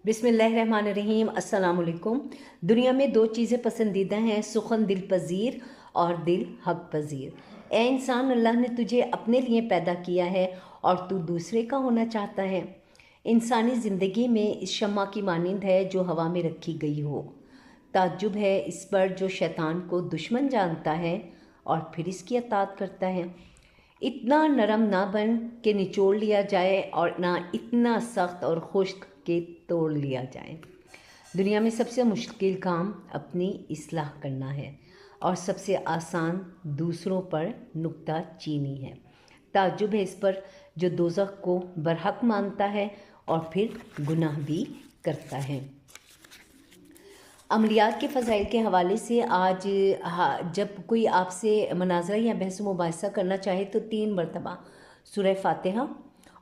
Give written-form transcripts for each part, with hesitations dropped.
बिस्मिल्लाहिर्रहमानिर्रहीम। अस्सलाम वालेकुम। दुनिया में दो चीज़ें पसंदीदा हैं, सुखन दिल पजीर और दिल हक पजीर। ए इंसान, अल्लाह ने तुझे अपने लिए पैदा किया है और तू दूसरे का होना चाहता है। इंसानी ज़िंदगी में इस शम्मा की मानिंद है जो हवा में रखी गई हो। ताज्जुब है इस पर जो शैतान को दुश्मन जानता है और फिर इसकी अताअत करता है। इतना नरम ना बन के निचोड़ लिया जाए और ना इतना सख्त और खुश्क के तोड़ लिया जाए। दुनिया में सबसे मुश्किल काम अपनी इस्लाह करना है और सबसे आसान दूसरों पर नुक्ता चीनी है। ताज्जुब है इस पर जो दोज़ख को बरहक मानता है और फिर गुनाह भी करता है। अमलियात के फ़ज़ाइल के हवाले से आज जब कोई आपसे मनाज़रा या बहस मुबाहिसा करना चाहे तो 3 मरतबा सूरह फ़ातिहा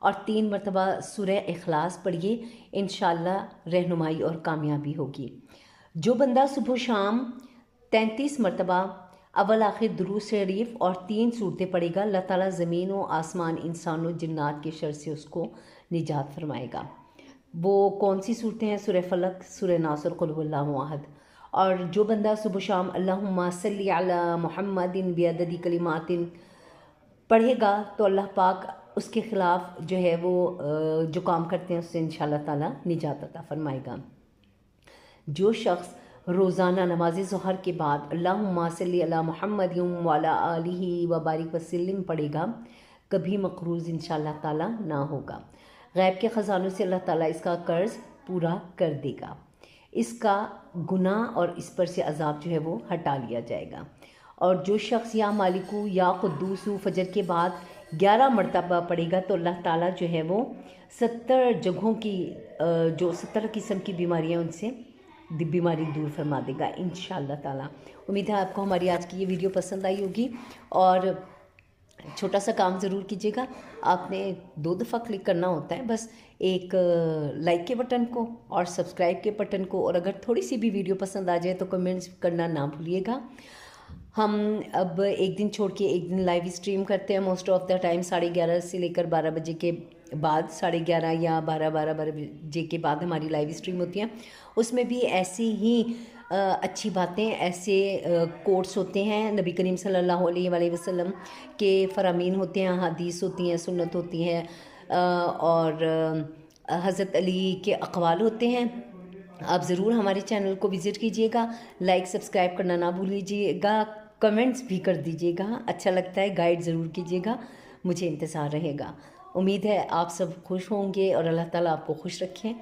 और 3 मरतबा सूरह इखलास पढ़िए, इंशाअल्लाह रहनुमाई और कामयाबी होगी। जो बंदा सुबह शाम 33 मरतबा अव्वल आखिर दुरूद शरीफ और 3 सूरतें पढ़ेगा, अल्लाह ताला ज़मीन व आसमान, इंसान व जिन्नात के शर से उसको निजात फरमाएगा। वो कौन सी सूरतें हैं? सूरह फलक, सूरह नास और कुल हुवल्लाहु अहद। और जो बंदा सुबह शाम अल्लाहुम्मा सल्ली अला मुहम्मदिन बिअददी कलिमातिन पढ़ेगा तो अल्लाह पाक उसके ख़िलाफ़ जो है वो जो काम करते हैं उससे इंशाअल्लाह ताला निजात अता फरमाएगा। जो शख्स रोज़ाना नमाज ज़ोहर के बाद अल्लाहुम्मा सल्ली अला मुहम्मदिन व अला आलिहि व बारिक वसल्लम पढ़ेगा, कभी मक़रूज़ इंशाअल्लाह ताला ना होगा। गैब के ख़ज़ानों से अल्लाह ताला इसका कर्ज़ पूरा कर देगा, इसका गुनाह और इस पर से अज़ाब जो है वो हटा लिया जाएगा। और जो शख्स या मालिकू या क़ुद्दूसु फ़जर के बाद 11 मरतबा पढ़ेगा तो अल्लाह ताला जो है वो 70 जगहों की जो 70 किस्म की बीमारियाँ उनसे बीमारी दूर फरमा देगा इंशाअल्लाह ताला। उम्मीद है आपको हमारी आज की ये वीडियो पसंद आई होगी और छोटा सा काम ज़रूर कीजिएगा। आपने 2 दफ़ा क्लिक करना होता है बस, एक लाइक के बटन को और सब्सक्राइब के बटन को, और अगर थोड़ी सी भी वीडियो पसंद आ जाए तो कमेंट्स करना ना भूलिएगा। हम अब एक दिन छोड़ के एक दिन लाइव स्ट्रीम करते हैं, मोस्ट ऑफ द टाइम 11:30 से लेकर 12 बजे के बाद, 11:30 या 12 बजे के बाद हमारी लाइव स्ट्रीम होती है। उसमें भी ऐसी ही अच्छी बातें, ऐसे कोट्स होते हैं नबी करीम सल्लल्लाहु अलैहि वसल्लम के, फ़रामीन होते हैं, हदीस होती हैं, सुन्नत होती हैं और हज़रत अली के अक़वाल होते हैं। आप ज़रूर हमारे चैनल को विज़िट कीजिएगा, लाइक सब्सक्राइब करना ना भूलिएगा, कमेंट्स भी कर दीजिएगा, अच्छा लगता है गाइड ज़रूर कीजिएगा, मुझे इंतज़ार रहेगा। उम्मीद है आप सब खुश होंगे और अल्लाह ताला आपको खुश रखें।